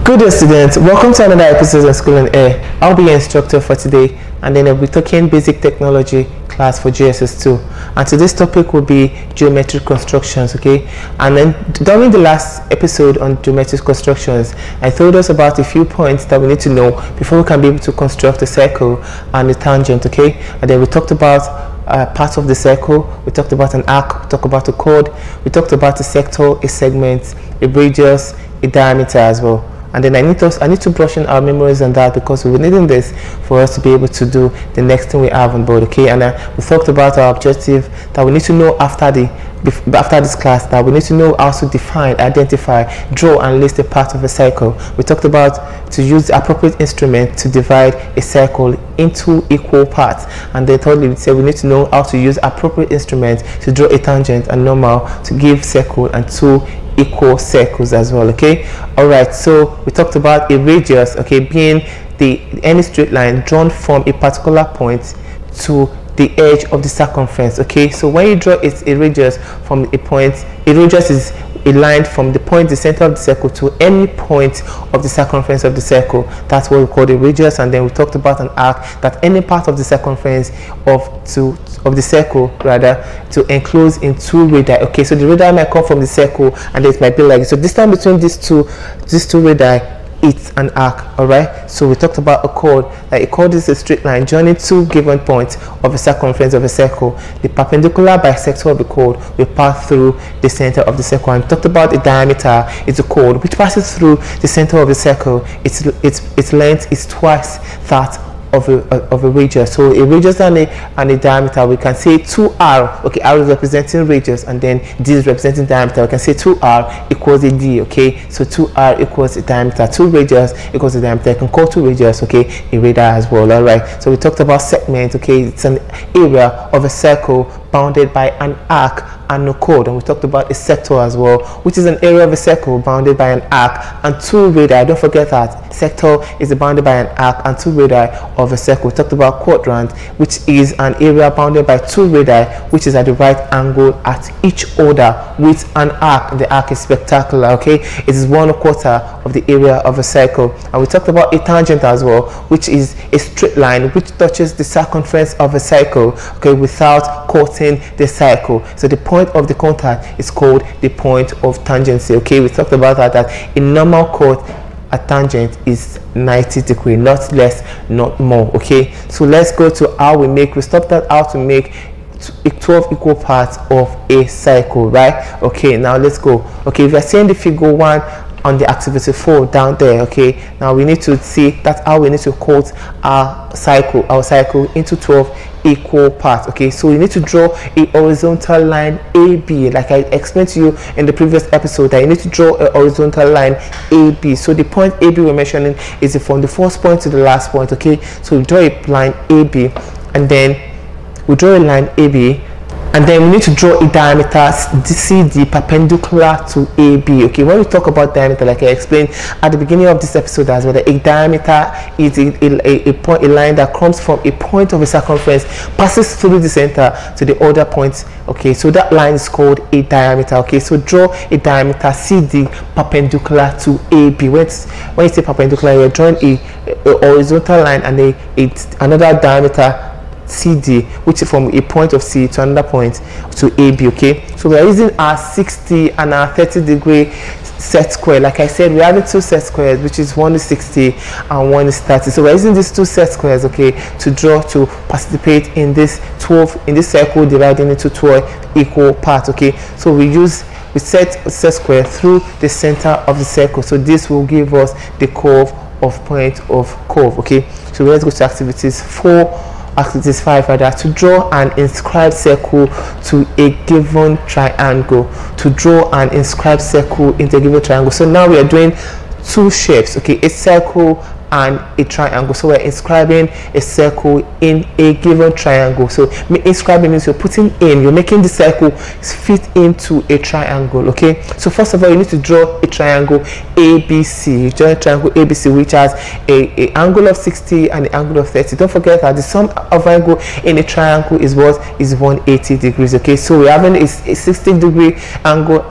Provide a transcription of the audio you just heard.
Good day, students. Welcome to another episode of Schoolonair. I'll be your instructor for today, and then I'll be talking basic technology class for JSS2. And today's topic will be geometric constructions, okay? And then during the last episode on geometric constructions, I told us about a few points that we need to know before we can be able to construct a circle and a tangent, okay? And then we talked about parts of the circle, we talked about an arc, we talked about a chord, we talked about a sector, a segment, a radius, a diameter as well. And then I need to brush in our memories on that, because we're needing this for us to be able to do the next thing we have on board, okay? And we talked about our objective that we need to know after this class, that we need to know how to define, identify, draw and list a part of a circle. We talked about to use the appropriate instrument to divide a circle into equal parts, and then thirdly we said we need to know how to use appropriate instruments to draw a tangent and normal to give circle and two equal circles as well, okay? All right, so we talked about a radius, okay, being any straight line drawn from a particular point to the edge of the circumference, okay? So when you draw a radius from a point, a radius is a line from the point, the center of the circle, to any point of the circumference of the circle. That's what we call the radius. And then we talked about an arc, that any part of the circumference of the circle rather to enclose in two radii, okay? So the radii might come from the circle and it might be like, so distance between these two radii, it's an arc. All right, so we talked about a chord. Like a chord is a straight line joining two given points of a circumference of a circle. The perpendicular bisector of the chord will pass through the center of the circle. And we talked about the diameter is a chord which passes through the center of the circle. Its length is twice that of a radius. So a radius and a diameter, we can say 2r, okay? R is representing radius and then d is representing diameter. We can say 2r equals a d, okay? So 2r equals a diameter, 2 radius equals a diameter. You can call 2 radius, okay, a radii as well. All right, so we talked about segment, okay? It's an area of a circle bounded by an arc and a chord. And we talked about a sector as well, which is an area of a circle bounded by an arc and 2 radii. Don't forget that sector is bounded by an arc and 2 radii of a circle. We talked about quadrant, which is an area bounded by 2 radii, which is at the right angle at each other with an arc. The arc is spectacular, okay? It is 1/4 of the area of a circle. And we talked about a tangent as well, which is a straight line which touches the circumference of a circle, okay, without cutting the circle. So the point of the contact is called the point of tangency, okay? We talked about that in normal cut, a tangent is 90 degrees, not less, not more, okay? So let's go to how we stopped at how to make 12 equal parts of a circle, right? Okay, now let's go. Okay, if you're seeing the figure 1 on the activity 4 down there, okay, now we need to see that's how we need to cut our circle into 12 equal parts, okay? So you need to draw a horizontal line AB, like I explained to you in the previous episode, that you need to draw a horizontal line AB. So the point AB we're mentioning is from the first point to the last point, okay? So we draw a line AB, and then we draw a line AB, and then we need to draw a diameter CD perpendicular to AB, okay? When we talk about diameter, like I explained at the beginning of this episode as well, that a diameter is a line that comes from a point of a circumference, passes through the center to the other points, okay? So that line is called a diameter, okay? So draw a diameter CD perpendicular to AB. When you say perpendicular, you're drawing a horizontal line and another diameter CD, which is from a point of C to another point to AB, okay? So we are using our 60 and our 30 degree set square. Like I said, we're having 2 set squares, which is 1 is 60 and 1 is 30. So we're using these 2 set squares, okay, to participate in this circle dividing into 12 equal parts, okay? So we set set square through the center of the circle. So this will give us the curve of point of curve, okay? So let's go to activities 5 rather, to draw an inscribed circle to a given triangle. To draw an inscribed circle into a given triangle. So now we are doing 2 shapes, okay, a circle and a triangle. So we're inscribing a circle in a given triangle. So inscribing means you're making the circle fit into a triangle, okay? So first of all, you need to draw a triangle ABC. You draw a triangle ABC which has a angle of 60 and an angle of 30. Don't forget that the sum of angle in a triangle is 180 degrees, okay? So we're having a 60 degree angle